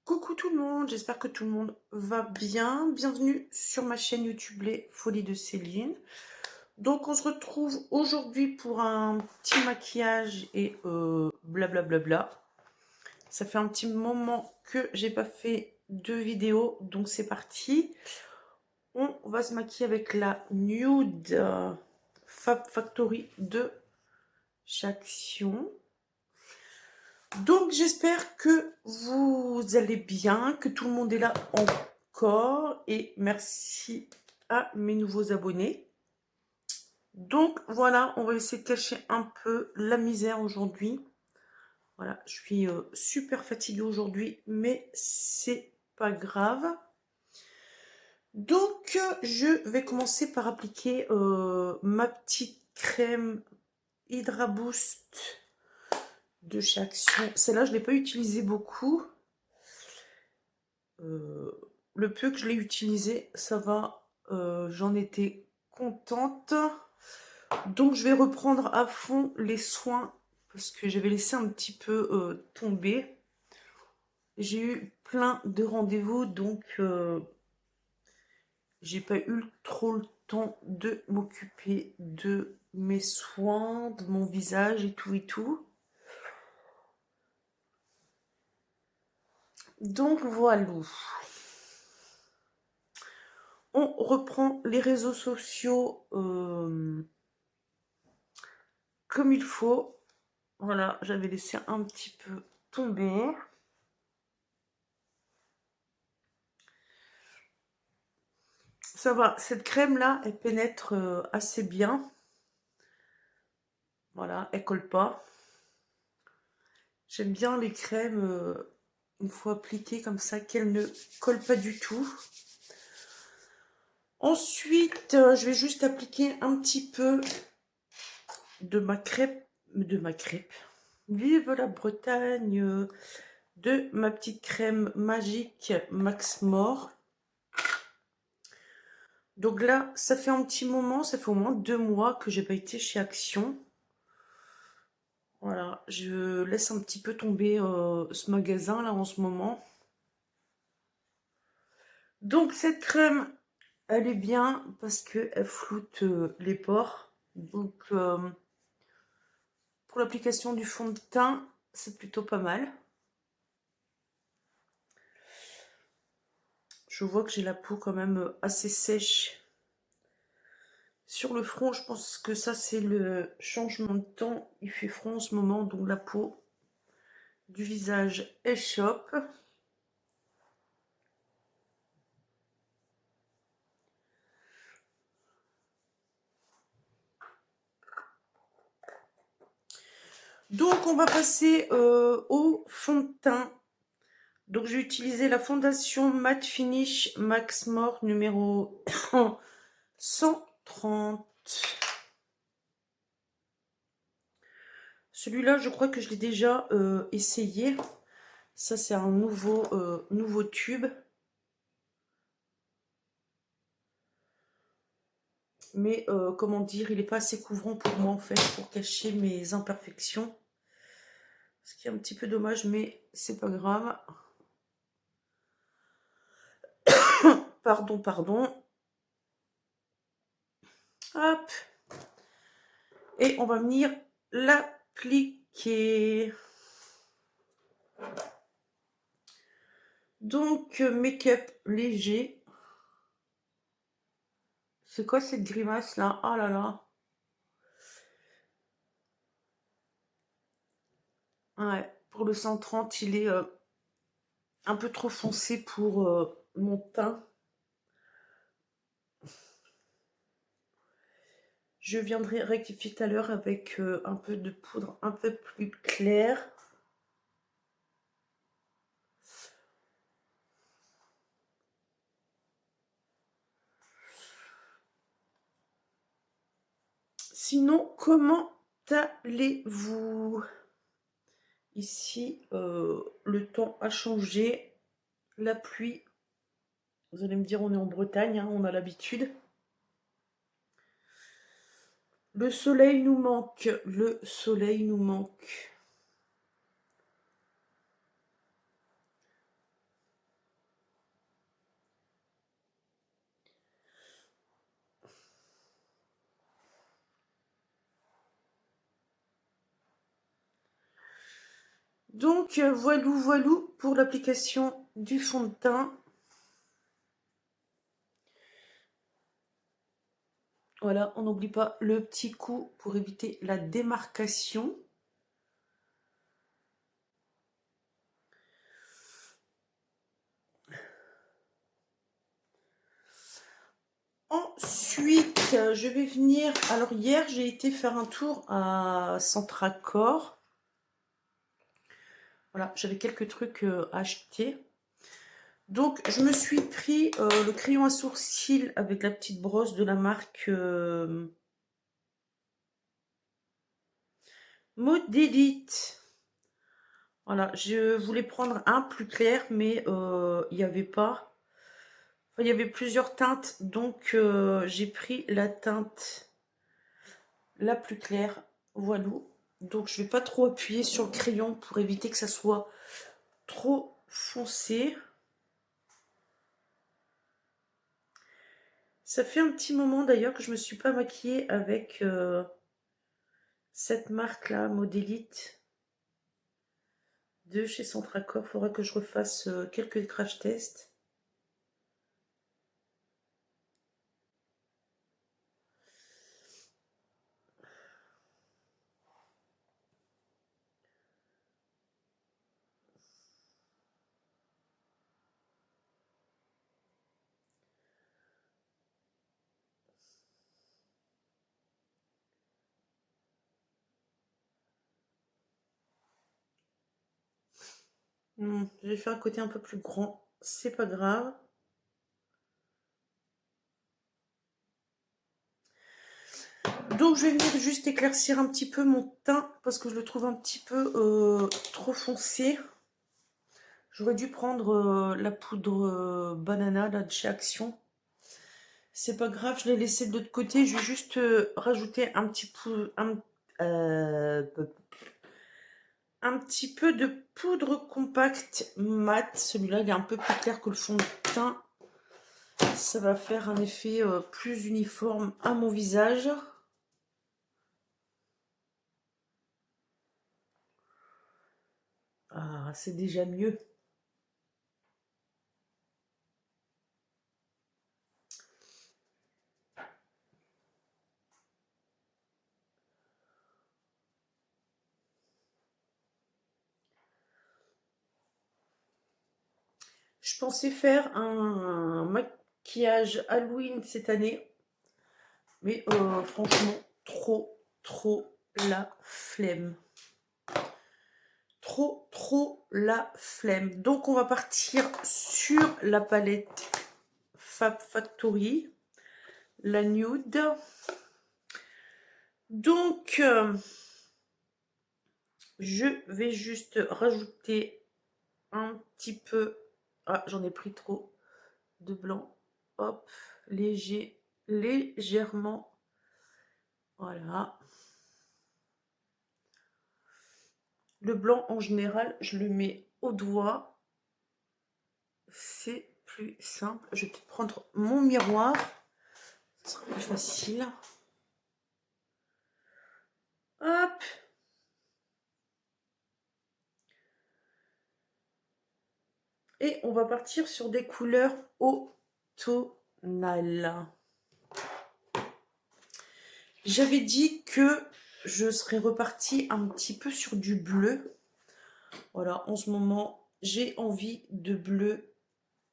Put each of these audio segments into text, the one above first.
Coucou tout le monde, j'espère que tout le monde va bien. Bienvenue sur ma chaîne YouTube Les Folies de Céline. Donc on se retrouve aujourd'hui pour un petit maquillage et blablabla. Ça fait un petit moment que j'ai pas fait de vidéo, donc c'est parti. On va se maquiller avec la Nude Fab Factory de chez Action. Donc j'espère que vous allez bien, que tout le monde est là encore et merci à mes nouveaux abonnés. Donc voilà, on va essayer de cacher un peu la misère aujourd'hui. Voilà, je suis super fatiguée aujourd'hui, mais c'est pas grave. Donc je vais commencer par appliquer ma petite crème Hydra Boost de chez Action. Celle-là, je ne l'ai pas utilisée beaucoup. Le peu que je l'ai utilisé, ça va. J'en étais contente. Donc, je vais reprendre à fond les soins parce que j'avais laissé un petit peu tomber. J'ai eu plein de rendez-vous, donc j'ai pas eu trop le temps de m'occuper de mes soins, de mon visage et tout et tout. Donc voilà. On reprend les réseaux sociaux comme il faut. Voilà, j'avais laissé un petit peu tomber. Ça va, cette crème-là, elle pénètre assez bien. Voilà, elle colle pas. J'aime bien les crèmes, une fois appliquées comme ça, qu'elles ne collent pas du tout. Ensuite, je vais juste appliquer un petit peu de ma crêpe. Vive la Bretagne! De ma petite crème magique Max Mort. Donc là, ça fait un petit moment, ça fait au moins 2 mois que j'ai pas été chez Action. Voilà, je laisse un petit peu tomber ce magasin là en ce moment. Donc cette crème, elle est bien parce qu'elle floute les pores. Donc pour l'application du fond de teint, c'est plutôt pas mal. Je vois que j'ai la peau quand même assez sèche. Sur le front, je pense que ça c'est le changement de temps. Il fait froid en ce moment, donc la peau du visage échoppe. Donc on va passer au fond de teint. Donc j'ai utilisé la fondation Matte Finish Max Mort numéro 130. Celui-là, je crois que je l'ai déjà essayé. Ça, c'est un nouveau tube. Mais comment dire, il n'est pas assez couvrant pour moi en fait, pour cacher mes imperfections. Ce qui est un petit peu dommage, mais c'est pas grave. Pardon, pardon. Hop. Et on va venir l'appliquer. Donc, make-up léger. C'est quoi cette grimace là? Oh là là. Ouais, pour le 130, il est un peu trop foncé pour mon teint. Je viendrai rectifier tout à l'heure avec un peu de poudre un peu plus claire. Sinon, comment allez-vous? Ici, le temps a changé. La pluie, vous allez me dire, on est en Bretagne, hein, on a l'habitude. Le soleil nous manque, le soleil nous manque. Donc, voilou pour l'application du fond de teint. Voilà, on n'oublie pas le petit coup pour éviter la démarcation. Ensuite, je vais venir... Alors hier, j'ai été faire un tour à Centracor. Voilà, j'avais quelques trucs à acheter. Donc, je me suis pris le crayon à sourcils avec la petite brosse de la marque Modélite. Voilà, je voulais prendre un plus clair, mais il n'y avait pas. Enfin, il y avait plusieurs teintes, donc j'ai pris la teinte la plus claire. Voilà. Donc, je ne vais pas trop appuyer sur le crayon pour éviter que ça soit trop foncé. Ça fait un petit moment d'ailleurs que je ne me suis pas maquillée avec cette marque-là, Modélite, de chez Centracor. Il faudra que je refasse quelques crash tests. J'ai fait un côté un peu plus grand, c'est pas grave. Donc je vais venir juste éclaircir un petit peu mon teint parce que je le trouve un petit peu trop foncé. J'aurais dû prendre la poudre banana là, de chez Action. C'est pas grave, je l'ai laissé de l'autre côté. Je vais juste rajouter un petit peu de poudre compacte mat. Celui-là, il est un peu plus clair que le fond de teint. Ça va faire un effet plus uniforme à mon visage. Ah, c'est déjà mieux. Je pensais faire un maquillage Halloween cette année. Mais franchement, trop la flemme. Trop la flemme. Donc, on va partir sur la palette Fab Factory, la nude. Donc, je vais juste rajouter un petit peu... Ah, j'en ai pris trop de blanc. Hop, légèrement. Voilà. Le blanc, en général, je le mets au doigt. C'est plus simple. Je vais peut-être prendre mon miroir. Ce sera plus facile. Hop. Et on va partir sur des couleurs automnales. J'avais dit que je serais repartie un petit peu sur du bleu. Voilà, en ce moment, j'ai envie de bleu.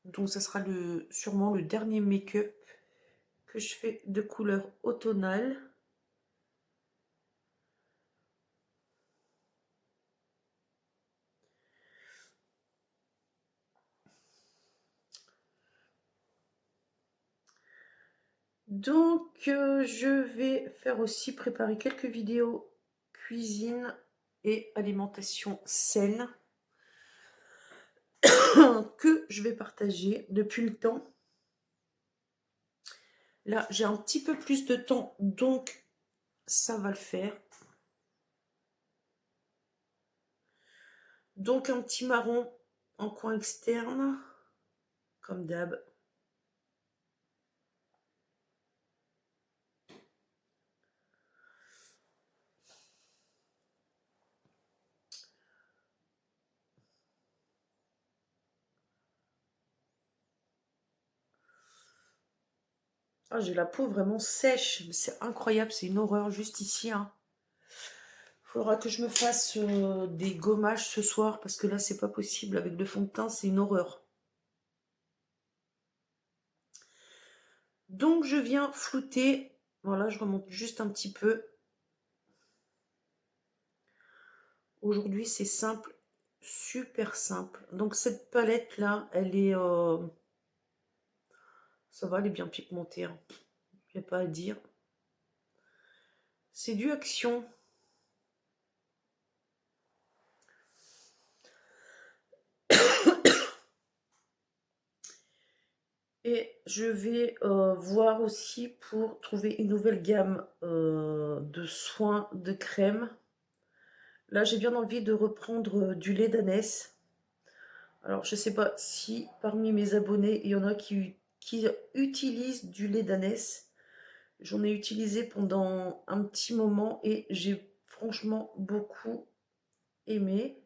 Donc, ça sera sûrement le dernier make-up que je fais de couleur automnale. Donc, je vais faire aussi préparer quelques vidéos cuisine et alimentation saine que je vais partager depuis le temps. Là, j'ai un petit peu plus de temps, donc ça va le faire. Donc, un petit marron en coin externe, comme d'hab. Ah, j'ai la peau vraiment sèche. C'est incroyable, c'est une horreur juste ici, hein. Faudra que je me fasse des gommages ce soir parce que là, c'est pas possible. Avec le fond de teint, c'est une horreur. Donc, je viens flouter. Voilà, je remonte juste un petit peu. Aujourd'hui, c'est simple, super simple. Donc, cette palette-là, elle est... ça va, elle est bien pigmentée, hein. Il n'y a pas à dire. C'est du Action. Et je vais voir aussi pour trouver une nouvelle gamme de soins de crème. Là, j'ai bien envie de reprendre du lait d'ânesse. Alors, je ne sais pas si parmi mes abonnés, il y en a qui utilisent du lait d'ânesse. J'en ai utilisé pendant un petit moment et j'ai franchement beaucoup aimé.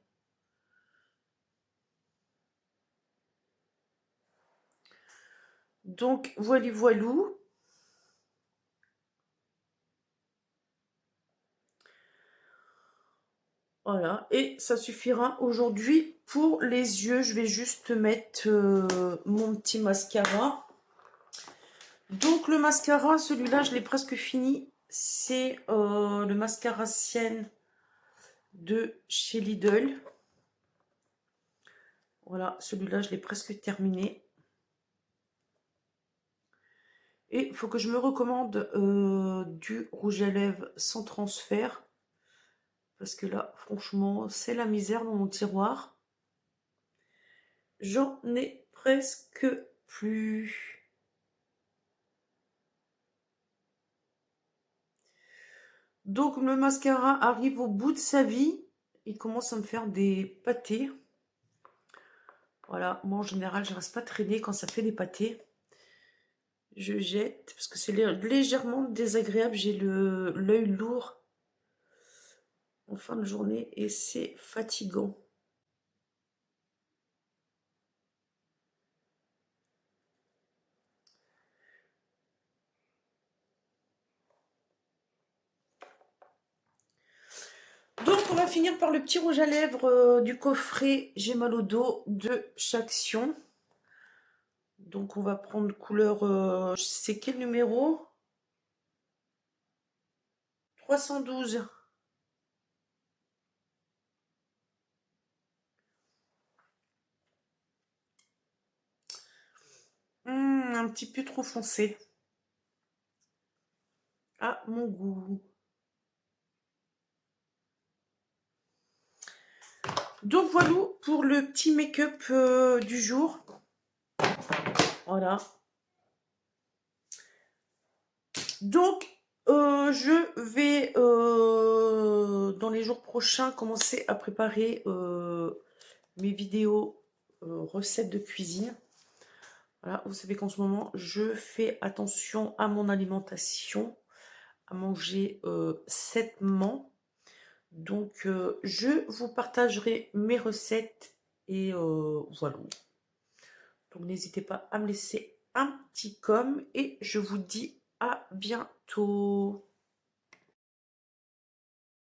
Donc, voilou. Voilà, et ça suffira aujourd'hui pour les yeux. Je vais juste mettre mon petit mascara. Donc le mascara, celui-là, je l'ai presque fini. C'est le mascara Sienne de chez Lidl. Voilà, celui-là, je l'ai presque terminé. Et il faut que je me recommande du rouge à lèvres sans transfert. Parce que là, franchement, c'est la misère dans mon tiroir. J'en ai presque plus. Donc le mascara arrive au bout de sa vie. Il commence à me faire des pâtés. Voilà, moi en général, je ne reste pas traîner quand ça fait des pâtés. Je jette parce que c'est légèrement désagréable. J'ai l'œil lourd en fin de journée et c'est fatigant. Donc on va finir par le petit rouge à lèvres du coffret J'ai mal au dos de Chaction. Donc on va prendre couleur, c'est quel numéro? 312. Un petit peu trop foncé. À mon goût. Donc voilà pour le petit make-up du jour. Voilà. Donc je vais dans les jours prochains commencer à préparer mes vidéos recettes de cuisine. Voilà, vous savez qu'en ce moment je fais attention à mon alimentation, à manger sainement. Donc je vous partagerai mes recettes et voilà. Donc n'hésitez pas à me laisser un petit com et je vous dis à bientôt.